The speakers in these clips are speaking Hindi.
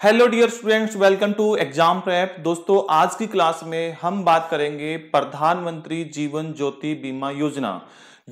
Hello dear students, welcome to exam prep. दोस्तों, आज की क्लास में हम बात करेंगे प्रधानमंत्री जीवन ज्योति बीमा योजना।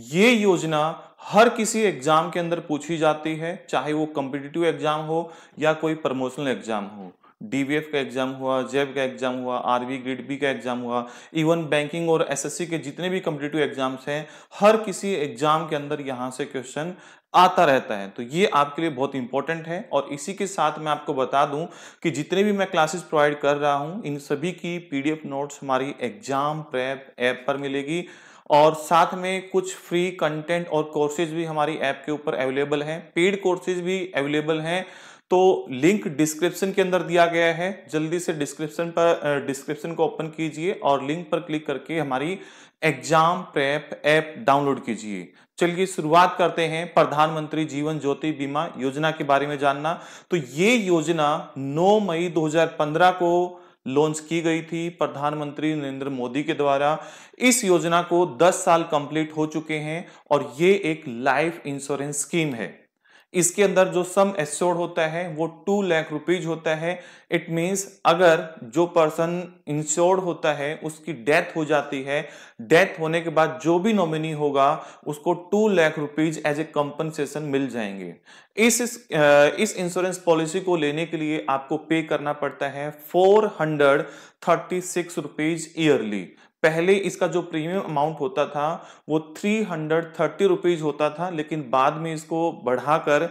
ये योजना हर किसी एग्जाम के अंदर पूछी जाती है, चाहे वो कॉम्पिटिटिव एग्जाम हो या कोई प्रमोशनल एग्जाम हो। डीवीएफ का एग्जाम हुआ, जेब का एग्जाम हुआ, आरबी ग्रेड बी का एग्जाम हुआ, इवन बैंकिंग और एसएससी के जितने भी कॉम्पिटिटिव एग्जाम्स हैं, हर किसी एग्जाम के अंदर यहाँ से क्वेश्चन आता रहता है। तो ये आपके लिए बहुत इंपॉर्टेंट है। और इसी के साथ मैं आपको बता दूं कि जितने भी मैं क्लासेस प्रोवाइड कर रहा हूं, इन सभी की पीडीएफ नोट्स हमारी एग्जाम प्रेप ऐप पर मिलेगी। और साथ में कुछ फ्री कंटेंट और कोर्सेज भी हमारी ऐप के ऊपर अवेलेबल हैं, पेड कोर्सेज भी अवेलेबल हैं। तो लिंक डिस्क्रिप्शन के अंदर दिया गया है, जल्दी से डिस्क्रिप्शन को ओपन कीजिए और लिंक पर क्लिक करके हमारी एग्जाम प्रेप ऐप डाउनलोड कीजिए। चलिए शुरुआत करते हैं प्रधानमंत्री जीवन ज्योति बीमा योजना के बारे में जानना। तो ये योजना 9 मई 2015 को लॉन्च की गई थी प्रधानमंत्री नरेंद्र मोदी के द्वारा। इस योजना को 10 साल कंप्लीट हो चुके हैं और ये एक लाइफ इंश्योरेंस स्कीम है। इसके अंदर जो सम एश्योर्ड होता है वो 2 लाख रुपीज होता है। इट मींस अगर जो पर्सन इंश्योर्ड होता है उसकी डेथ हो जाती है, डेथ होने के बाद जो भी नॉमिनी होगा उसको 2 lakh rupees as a compensation मिल जाएंगे। इस इंश्योरेंस पॉलिसी को लेने के लिए आपको पे करना पड़ता है 436 रुपीज ईयरली। पहले इसका जो प्रीमियम अमाउंट होता था वो 330 रुपीज होता था, लेकिन बाद में इसको बढ़ाकर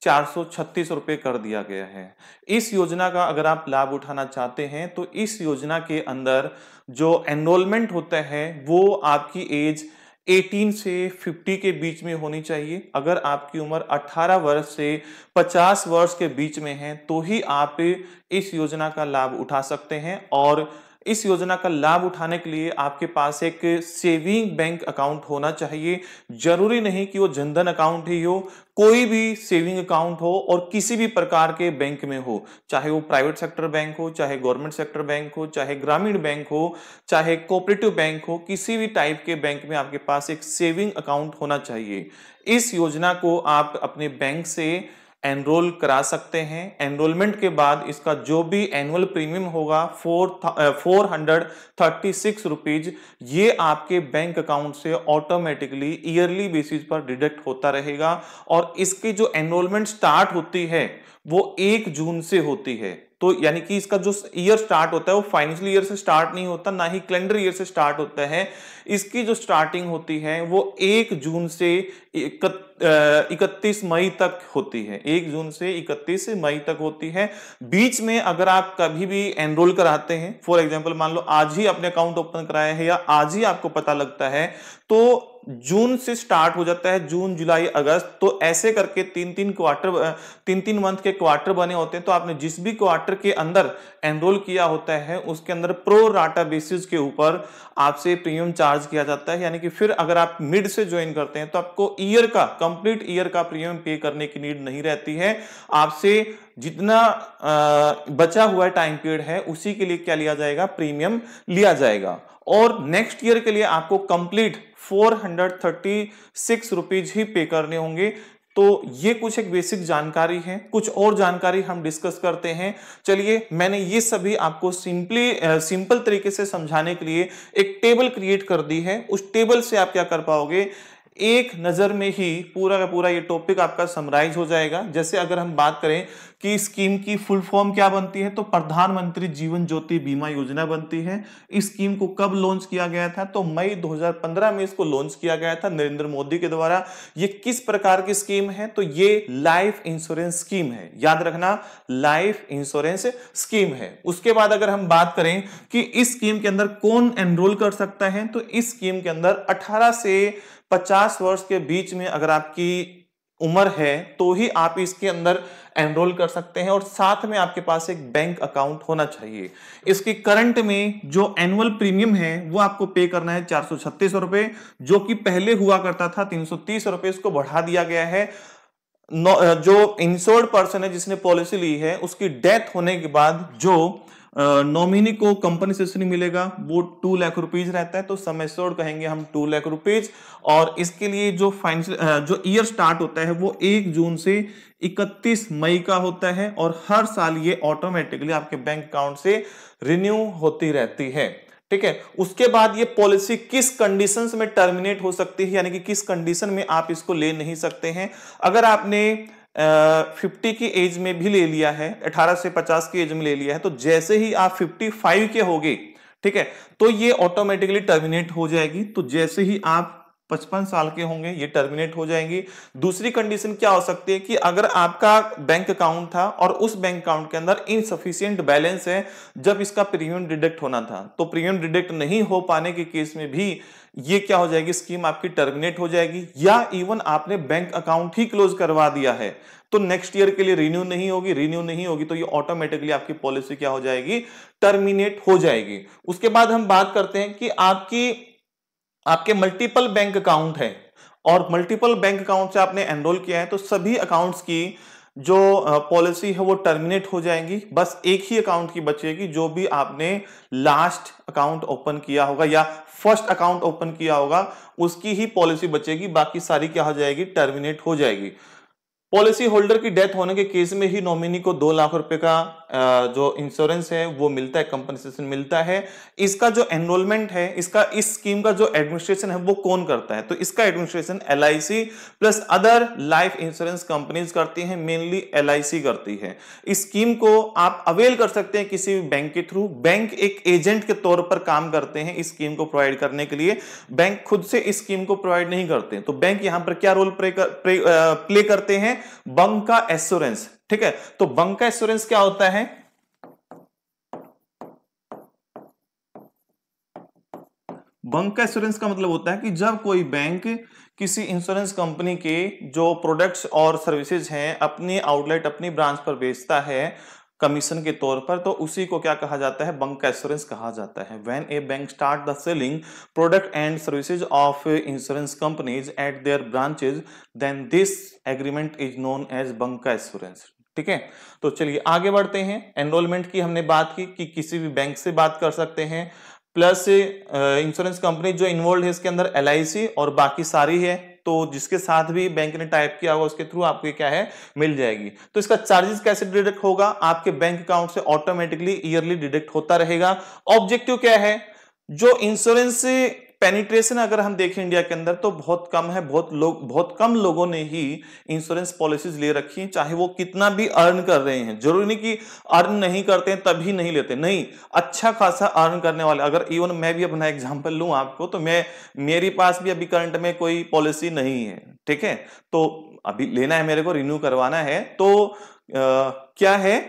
436 रुपए कर दिया गया है। इस योजना का अगर आप लाभ उठाना चाहते हैं तो इस योजना के अंदर जो एनरोलमेंट होता है वो आपकी एज 18 से 50 के बीच में होनी चाहिए। अगर आपकी उम्र 18 वर्ष से 50 वर्ष के बीच में है तो ही आप इस योजना का लाभ उठा सकते हैं। और इस योजना का लाभ उठाने के लिए आपके पास एक सेविंग बैंक अकाउंट होना चाहिए। जरूरी नहीं कि वो जनधन अकाउंट ही हो, कोई भी सेविंग अकाउंट हो और किसी भी प्रकार के बैंक में हो, चाहे वो प्राइवेट सेक्टर बैंक हो, चाहे गवर्नमेंट सेक्टर बैंक हो, चाहे ग्रामीण बैंक हो, चाहे कोऑपरेटिव बैंक हो, किसी भी टाइप के बैंक में आपके पास एक सेविंग अकाउंट होना चाहिए। इस योजना को आप अपने बैंक से एनरोल करा सकते हैं। एनरोलमेंट के बाद इसका जो भी एनुअल प्रीमियम होगा 436 रुपीज, ये आपके बैंक अकाउंट से ऑटोमेटिकली ईयरली बेसिस पर डिडक्ट होता रहेगा। और इसकी जो एनरोलमेंट स्टार्ट होती है वो 1 जून से होती है। तो यानी कि इसका जो ईयर स्टार्ट होता है वो फाइनेंशियल ईयर से स्टार्ट नहीं होता, ना ही कैलेंडर ईयर से स्टार्ट होता है। इसकी जो स्टार्टिंग होती है वो 1 जून से 31 मई तक होती है। 1 जून से 31 मई तक होती है। बीच में अगर आप कभी भी एनरोल कराते हैं, फॉर एग्जांपल मान लो आज ही आपने अकाउंट ओपन कराया है या आज ही आपको पता लगता है, तो जून से स्टार्ट हो जाता है, जून जुलाई अगस्त, तो ऐसे करके 3-3 मंथ के क्वार्टर बने होते हैं। तो आपने जिस भी क्वार्टर के अंदर एनरोल किया होता है उसके अंदर प्रो राटा बेसिस के ऊपर आपसे प्रीमियम चार्ज किया जाता है। यानी कि फिर अगर आप मिड से ज्वाइन करते हैं तो आपको ईयर का, कंप्लीट ईयर का प्रीमियम पे करने की नीड नहीं रहती है। आपसे जितना बचा हुआ टाइम पीरियड है उसी के लिए क्या लिया जाएगा, प्रीमियम लिया जाएगा। और नेक्स्ट ईयर के लिए आपको कंप्लीट 436 रुपीज ही पे करने होंगे। तो ये कुछ एक बेसिक जानकारी है। कुछ और जानकारी हम डिस्कस करते हैं। चलिए, मैंने ये सभी आपको सिंपल तरीके से समझाने के लिए एक टेबल क्रिएट कर दी है। उस टेबल से आप क्या कर पाओगे, एक नजर में ही पूरा का पूरा ये टॉपिक आपका समराइज हो जाएगा। जैसे अगर हम बात करें कि स्कीम की फुल फॉर्म क्या बनती है, तो प्रधानमंत्री जीवन ज्योति बीमा योजना बनती है। इस स्कीम को कब लॉन्च किया गया था, तो मई 2015 में इसको लॉन्च किया गया था नरेंद्र मोदी के द्वारा। ये किस प्रकार की स्कीम है, तो ये लाइफ इंश्योरेंस स्कीम है। याद रखना, लाइफ इंश्योरेंस स्कीम है। उसके बाद अगर हम बात करें कि इस स्कीम के अंदर कौन एनरोल कर सकता है, तो इस स्कीम के अंदर 18 से 50 वर्ष के बीच में अगर आपकी उम्र है तो ही आप इसके अंदर एनरोल कर सकते हैं। और साथ में आपके पास एक बैंक अकाउंट होना चाहिए। इसकी करंट में जो एनुअल प्रीमियम है वो आपको पे करना है 436 रुपए, जो कि पहले हुआ करता था 330 रुपए, इसको बढ़ा दिया गया है। जो इंश्योर्ड पर्सन है जिसने पॉलिसी ली है उसकी डेथ होने के बाद जो नॉमिनी को कंपनसेशन मिलेगा वो 2 लाख रुपीज रहता है, तो सम एश्योर्ड कहेंगे हम 2 लाख रुपीज। और इसके लिए जो फाइनेंशियल जो ईयर स्टार्ट होता है वो 1 जून से 31 मई का होता है, और हर साल ये ऑटोमेटिकली आपके बैंक अकाउंट से रिन्यू होती रहती है। ठीक है, उसके बाद ये पॉलिसी किस कंडीशंस में टर्मिनेट हो सकती है, यानी कि किस कंडीशन में आप इसको ले नहीं सकते हैं। अगर आपने 50 की एज में भी ले लिया है, 18 से 50 की एज में ले लिया है, तो जैसे ही आप 55 के होगे, ठीक है, तो ये ऑटोमेटिकली टर्मिनेट हो जाएगी। तो जैसे ही आप 55 साल के होंगे ये टर्मिनेट हो जाएंगी। दूसरी कंडीशन क्या हो सकती है कि अगर आपका बैंक अकाउंट था और उस बैंक अकाउंट के अंदर इनसफिशिएंट बैलेंस है जब इसका प्रीमियम डिडक्ट होना था, तो प्रीमियम डिडक्ट नहीं हो पाने के केस में भी ये क्या हो जाएगी, स्कीम आपकी टर्मिनेट हो जाएगी। या इवन आपने बैंक अकाउंट ही क्लोज करवा दिया है तो नेक्स्ट ईयर के लिए रिन्यू नहीं होगी तो ये ऑटोमेटिकली आपकी पॉलिसी क्या हो जाएगी, टर्मिनेट हो जाएगी। उसके बाद हम बात करते हैं कि आपके मल्टीपल बैंक अकाउंट है और मल्टीपल बैंक अकाउंट से आपने एनरोल किया है, तो सभी अकाउंट्स की जो पॉलिसी है वो टर्मिनेट हो जाएंगी। बस एक ही अकाउंट की बचेगी, जो भी आपने लास्ट अकाउंट ओपन किया होगा या फर्स्ट अकाउंट ओपन किया होगा उसकी ही पॉलिसी बचेगी, बाकी सारी क्या हो जाएगी, टर्मिनेट हो जाएगी। पॉलिसी होल्डर की डेथ होने के केस में ही नॉमिनी को 2 लाख रुपए का जो इंश्योरेंस है वो मिलता है, कंपनसेशन मिलता है। इसका जो एनरोलमेंट है, इस स्कीम का जो एडमिनिस्ट्रेशन है वो कौन करता है, तो इसका administration LIC plus other life insurance companies करती हैं, मेनली LIC करती है। इस स्कीम को आप अवेल कर सकते हैं किसी भी बैंक के थ्रू। बैंक एक एजेंट के तौर पर काम करते हैं इस स्कीम को प्रोवाइड करने के लिए, बैंक खुद से इस स्कीम को प्रोवाइड नहीं करते। तो बैंक यहां पर क्या रोल प्ले करते हैं, बंका एश्योरेंस। ठीक है, तो बंका एश्योरेंस क्या होता है, बंका एश्योरेंस का मतलब होता है कि जब कोई बैंक किसी इंश्योरेंस कंपनी के जो प्रोडक्ट्स और सर्विसेज हैं अपनी आउटलेट अपनी ब्रांच पर बेचता है कमीशन के तौर पर, तो उसी को क्या कहा जाता है, बंका एश्योरेंस कहा जाता है। When a bank start the selling product and services of insurance companies at their branches then this agreement is known as bancassurance. ठीक है, तो चलिए आगे बढ़ते हैं। एनरोलमेंट की हमने बात की कि किसी भी बैंक से बात कर सकते हैं, प्लस इंश्योरेंस कंपनी जो इन्वॉल्व है इसके अंदर LIC और बाकी सारी है, तो जिसके साथ भी बैंक ने टाइप किया होगा उसके थ्रू आपको क्या है, मिल जाएगी। तो इसका चार्जेस कैसे डिडक्ट होगा, आपके बैंक अकाउंट से ऑटोमेटिकली ईयरली डिडक्ट होता रहेगा। ऑब्जेक्टिव क्या है, जो इंश्योरेंस पेनिट्रेशन अगर हम देखें इंडिया के अंदर तो बहुत कम है, बहुत कम लोगों ने ही इंश्योरेंस पॉलिसीज ले रखी हैं, चाहे वो कितना भी अर्न कर रहे हैं। जरूरी नहीं कि अर्न नहीं करते हैं तभी नहीं लेते, नहीं, अच्छा खासा अर्न करने वाले, अगर इवन मैं भी अपना एग्जांपल लूं आपको, तो मेरे पास भी अभी करंट में कोई पॉलिसी नहीं है। ठीक है, तो अभी लेना है मेरे को, रिन्यू करवाना है, तो क्या है,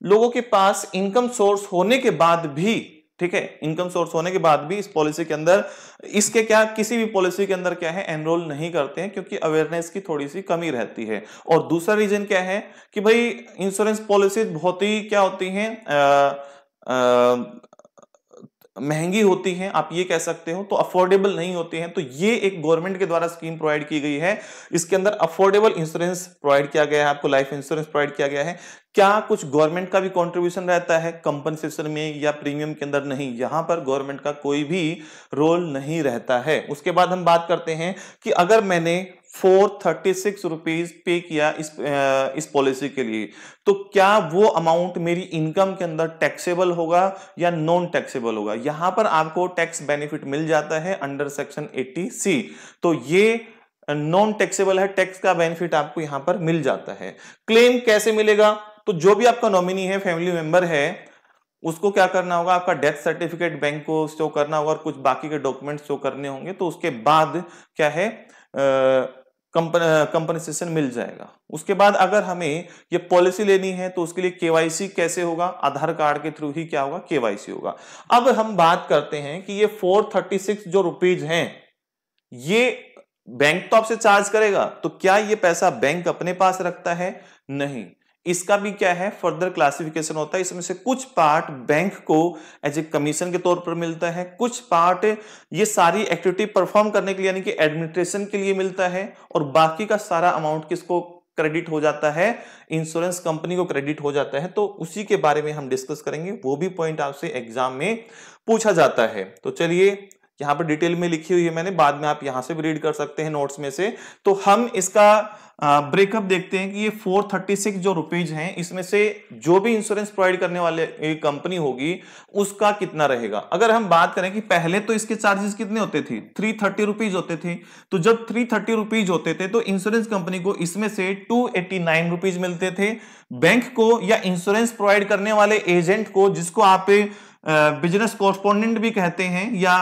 लोगों के पास इनकम सोर्स होने के बाद भी, ठीक है, इनकम सोर्स होने के बाद भी इस पॉलिसी के अंदर इसके क्या किसी भी पॉलिसी के अंदर क्या है, एनरोल नहीं करते हैं, क्योंकि अवेयरनेस की थोड़ी सी कमी रहती है। और दूसरा रीजन क्या है कि भाई इंश्योरेंस पॉलिसी बहुत ही क्या होती हैं, महंगी होती हैं, आप ये कह सकते हो, तो अफोर्डेबल नहीं होती हैं। तो ये एक गवर्नमेंट के द्वारा स्कीम प्रोवाइड की गई है, इसके अंदर अफोर्डेबल इंश्योरेंस प्रोवाइड किया गया है, आपको लाइफ इंश्योरेंस प्रोवाइड किया गया है। क्या कुछ गवर्नमेंट का भी कंट्रीब्यूशन रहता है कंपनसेशन में या प्रीमियम के अंदर, नहीं, यहां पर गवर्नमेंट का कोई भी रोल नहीं रहता है। उसके बाद हम बात करते हैं कि अगर मैंने 436 रुपीज पे किया इस पॉलिसी के लिए, तो क्या वो अमाउंट मेरी इनकम के अंदर टैक्सेबल होगा या नॉन टैक्सेबल होगा। यहां पर आपको टैक्स बेनिफिट मिल जाता है अंडर सेक्शन 80C, तो ये नॉन टैक्सेबल है, टैक्स का बेनिफिट आपको यहां पर मिल जाता है। क्लेम कैसे मिलेगा, तो जो भी आपका नॉमिनी है, फैमिली मेंबर है, उसको क्या करना होगा, आपका डेथ सर्टिफिकेट बैंक को शो करना होगा और कुछ बाकी के डॉक्यूमेंट शो करने होंगे, तो उसके बाद क्या है, कंपनसेशन मिल जाएगा। उसके बाद अगर हमें ये पॉलिसी लेनी है तो उसके लिए KYC कैसे होगा, आधार कार्ड के थ्रू ही क्या होगा, KYC होगा। अब हम बात करते हैं कि ये 436 जो रुपीज हैं, ये बैंक तो आपसे चार्ज करेगा, तो क्या ये पैसा बैंक अपने पास रखता है, नहीं, इसका भी क्या है, फर्दर क्लासिफिकेशन होता है। इसमें से कुछ पार्ट बैंक को एज ए कमीशन के तौर पर मिलता है, कुछ पार्ट ये सारी एक्टिविटी परफॉर्म करने के लिए यानी कि एडमिनिस्ट्रेशन के लिए मिलता है, और बाकी का सारा अमाउंट किसको क्रेडिट हो जाता है, इंश्योरेंस कंपनी को क्रेडिट हो जाता है, तो उसी के बारे में हम डिस्कस करेंगे। वो भी पॉइंट आपसे एग्जाम में पूछा जाता है। तो चलिए, यहाँ पर डिटेल में लिखी हुई है मैंने, बाद में आप यहां से भी रीड कर सकते हैं नोट्स में से। तो हम इसका ब्रेकअप देखते हैं कि ये 436 जो रुपीज हैं, इसमें से जो भी इंश्योरेंस प्रोवाइड करने वाले कंपनी होगी उसका कितना रहेगा। अगर हम बात करें कि पहले तो इसके चार्जेस कितने होते थे, 330 रुपीज होते थे। तो जब 330 रुपीज होते थे तो इंश्योरेंस कंपनी को इसमें से 289 रुपीज मिलते थे। बैंक को या इंश्योरेंस प्रोवाइड करने वाले एजेंट को, जिसको आप बिजनेस कॉरस्पॉन्डेंट भी कहते हैं या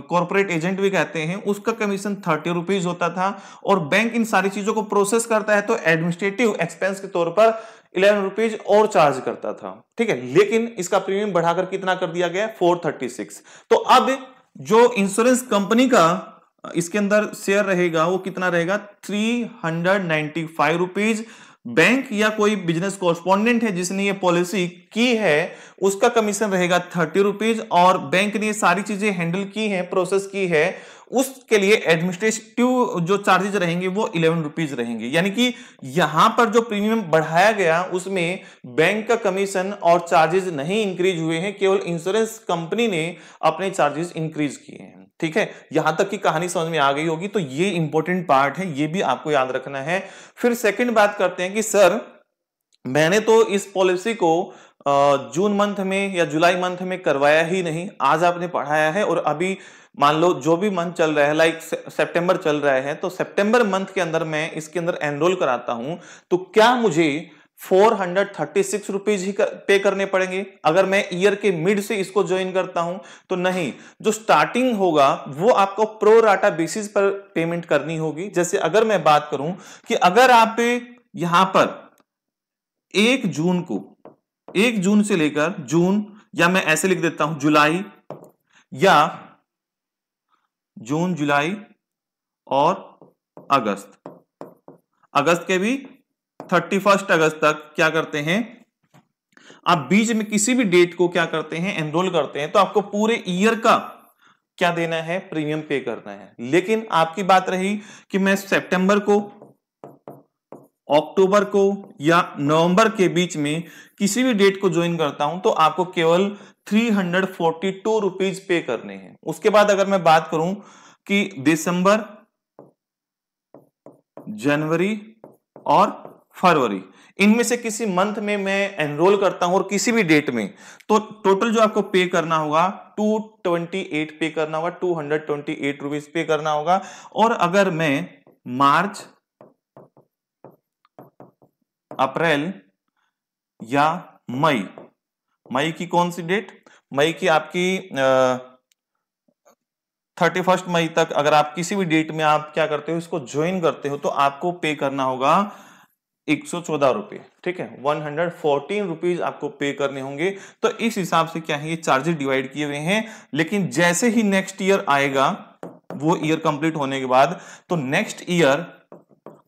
कॉर्पोरेट एजेंट भी कहते हैं, उसका कमीशन 30 रुपीज होता था। और बैंक इन सारी चीजों को प्रोसेस करता है तो एडमिनिस्ट्रेटिव एक्सपेंस के तौर पर 11 रुपीज और चार्ज करता था, ठीक है। लेकिन इसका प्रीमियम बढ़ाकर कितना कर दिया गया, 436। तो अब जो इंश्योरेंस कंपनी का इसके अंदर शेयर रहेगा वो कितना रहेगा, 395 रुपीज। बैंक या कोई बिजनेस कॉरस्पॉन्डेंट है जिसने ये पॉलिसी की है, उसका कमीशन रहेगा 30 रुपीज। और बैंक ने ये सारी चीजें हैंडल की है, प्रोसेस की है, उसके लिए एडमिनिस्ट्रेटिव जो चार्जेस रहेंगे वो 11 रुपीज रहेंगे। यानी कि यहां पर जो प्रीमियम बढ़ाया गया उसमें बैंक का कमीशन और चार्जेस नहीं इंक्रीज हुए हैं, केवल इंश्योरेंस कंपनी ने अपने चार्जेस इंक्रीज किए हैं, ठीक है। यहां तक की कहानी समझ में आ गई होगी। तो ये इंपॉर्टेंट पार्ट है, ये भी आपको याद रखना है। फिर सेकंड बात करते हैं कि सर मैंने तो इस पॉलिसी को जून मंथ में या जुलाई मंथ में करवाया ही नहीं, आज आपने पढ़ाया है और अभी मान लो जो भी मंथ चल रहा है, लाइक सितंबर चल रहा है, तो सितंबर मंथ के अंदर मैं इसके अंदर एनरोल कराता हूं, तो क्या मुझे 436 रुपीज ही पे करने पड़ेंगे अगर मैं ईयर के मिड से इसको ज्वाइन करता हूं? तो नहीं, जो स्टार्टिंग होगा वो आपको प्रो राटा बेसिस पर पेमेंट करनी होगी। जैसे अगर मैं बात करूं कि अगर आप यहां पर 1 जून को, 1 जून से लेकर जून, या मैं ऐसे लिख देता हूं जुलाई, या जून, जुलाई और अगस्त के भी 31 अगस्त तक क्या करते हैं आप, बीच में किसी भी डेट को क्या करते हैं, एनरोल करते हैं, तो आपको पूरे ईयर का क्या देना है, प्रीमियम पे करना है। लेकिन आपकी बात रही कि मैं सितंबर को, अक्टूबर को या नवंबर के बीच में किसी भी डेट को ज्वाइन करता हूं, तो आपको केवल 342 रुपीज पे करने हैं। उसके बाद अगर मैं बात करूं कि दिसंबर, जनवरी और फरवरी, इनमें से किसी मंथ में मैं एनरोल करता हूं और किसी भी डेट में, तो टोटल जो आपको पे करना होगा 228 पे करना होगा, 228 रुपीज पे करना होगा। और अगर मैं मार्च, अप्रैल या मई की कौन सी डेट, मई की आपकी 31 मई तक अगर आप किसी भी डेट में आप क्या करते हो, इसको ज्वाइन करते हो, तो आपको पे करना होगा 114 रुपए, ठीक है। 114 रुपीज आपको पे करने होंगे। तो इस हिसाब से क्या है, ये चार्जेस डिवाइड किए हुए हैं। लेकिन जैसे ही नेक्स्ट ईयर आएगा, वो ईयर कंप्लीट होने के बाद, तो नेक्स्ट ईयर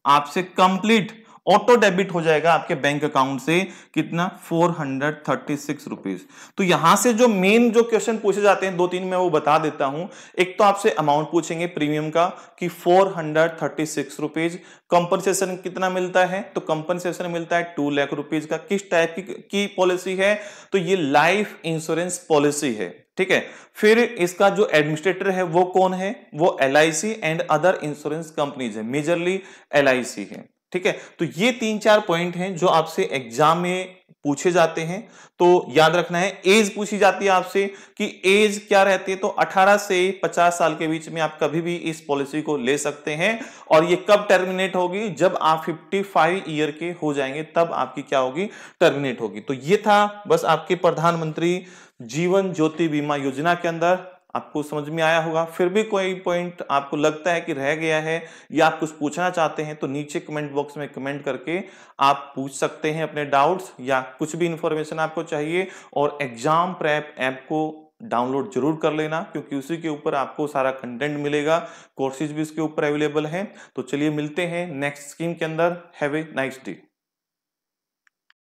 आपसे कंप्लीट ऑटो डेबिट हो जाएगा आपके बैंक अकाउंट से, कितना, 436 रुपीज। तो यहां से जो मेन जो क्वेश्चन पूछे जाते हैं 2-3 मैं वो बता देता हूं। एक तो आपसे अमाउंट पूछेंगे प्रीमियम का कि 436 रुपीज। कंपनसेशन कितना मिलता है, तो कंपनसेशन मिलता है 2 लाख रुपीज का। किस टाइप की पॉलिसी है, तो ये लाइफ इंश्योरेंस पॉलिसी है, ठीक है। फिर इसका जो एडमिनिस्ट्रेटर है वो कौन है, वो LIC and other insurance companies है, मेजरली LIC है, ठीक है। तो ये 3-4 पॉइंट हैं जो आपसे एग्जाम में पूछे जाते हैं। तो याद रखना है, एज पूछी जाती है आपसे कि एज क्या रहती है, तो 18 से 50 साल के बीच में आप कभी भी इस पॉलिसी को ले सकते हैं। और ये कब टर्मिनेट होगी, जब आप 55 ईयर के हो जाएंगे तब आपकी क्या होगी, टर्मिनेट होगी। तो ये था बस आपके प्रधानमंत्री जीवन ज्योति बीमा योजना के अंदर, आपको समझ में आया होगा। फिर भी कोई पॉइंट आपको लगता है कि रह गया है या आप कुछ पूछना चाहते हैं, तो नीचे कमेंट बॉक्स में कमेंट करके आप पूछ सकते हैं अपने डाउट्स, या कुछ भी इंफॉर्मेशन आपको चाहिए। और एग्जाम प्रेप ऐप को डाउनलोड जरूर कर लेना, क्योंकि उसी के ऊपर आपको सारा कंटेंट मिलेगा, कोर्सेज भी इसके ऊपर अवेलेबल हैं। तो चलिए मिलते हैं नेक्स्ट स्कीम के अंदर। Have a nice day.